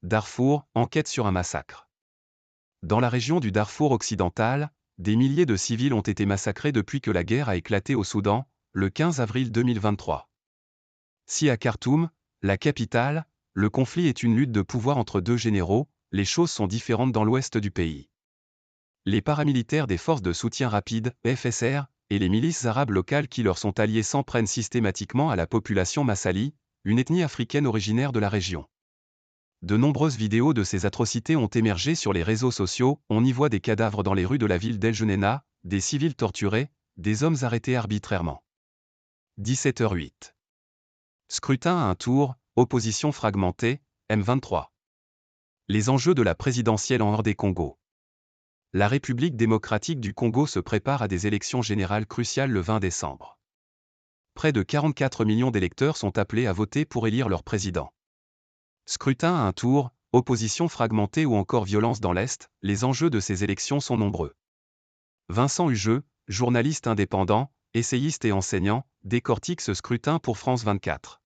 Darfour, enquête sur un massacre. Dans la région du Darfour occidental, des milliers de civils ont été massacrés depuis que la guerre a éclaté au Soudan, le 15 avril 2023. Si à Khartoum, la capitale, le conflit est une lutte de pouvoir entre deux généraux, les choses sont différentes dans l'ouest du pays. Les paramilitaires des forces de soutien rapide, FSR, et les milices arabes locales qui leur sont alliées s'en prennent systématiquement à la population Massali, une ethnie africaine originaire de la région. De nombreuses vidéos de ces atrocités ont émergé sur les réseaux sociaux, on y voit des cadavres dans les rues de la ville d'El Geneina, des civils torturés, des hommes arrêtés arbitrairement. 17h08. Scrutin à un tour, opposition fragmentée, M23. Les enjeux de la présidentielle en RD Congo. La République démocratique du Congo se prépare à des élections générales cruciales le 20 décembre. Près de 44 millions d'électeurs sont appelés à voter pour élire leur président. Scrutin à un tour, opposition fragmentée ou encore violence dans l'Est, les enjeux de ces élections sont nombreux. Vincent Hugeux, journaliste indépendant, essayiste et enseignant, décortique ce scrutin pour France 24.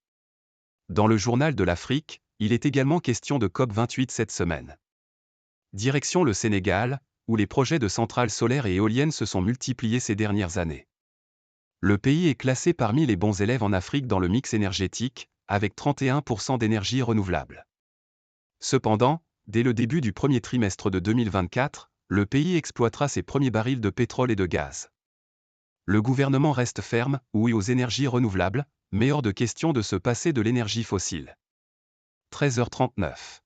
Dans le journal de l'Afrique, il est également question de COP28 cette semaine. Direction le Sénégal, où les projets de centrales solaires et éoliennes se sont multipliés ces dernières années. Le pays est classé parmi les bons élèves en Afrique dans le mix énergétique, avec 31% d'énergie renouvelable. Cependant, dès le début du premier trimestre de 2024, le pays exploitera ses premiers barils de pétrole et de gaz. Le gouvernement reste ferme, oui aux énergies renouvelables, mais hors de question de se passer de l'énergie fossile. 13h39.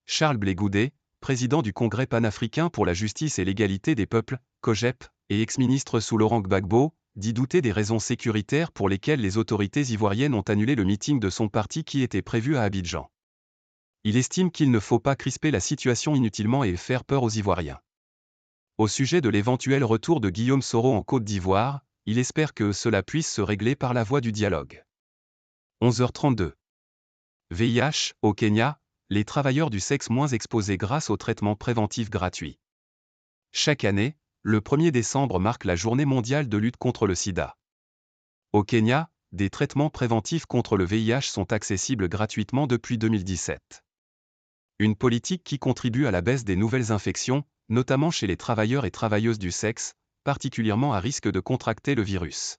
Charles Blé Goudet, président du Congrès panafricain pour la justice et l'égalité des peuples, COJEP, et ex-ministre sous Laurent Gbagbo, dit douter des raisons sécuritaires pour lesquelles les autorités ivoiriennes ont annulé le meeting de son parti qui était prévu à Abidjan. Il estime qu'il ne faut pas crisper la situation inutilement et faire peur aux Ivoiriens. Au sujet de l'éventuel retour de Guillaume Soro en Côte d'Ivoire, il espère que cela puisse se régler par la voie du dialogue. 11h32. VIH, au Kenya, les travailleurs du sexe moins exposés grâce aux traitements préventifs gratuits. Chaque année, le 1er décembre marque la journée mondiale de lutte contre le sida. Au Kenya, des traitements préventifs contre le VIH sont accessibles gratuitement depuis 2017. Une politique qui contribue à la baisse des nouvelles infections, notamment chez les travailleurs et travailleuses du sexe, particulièrement à risque de contracter le virus.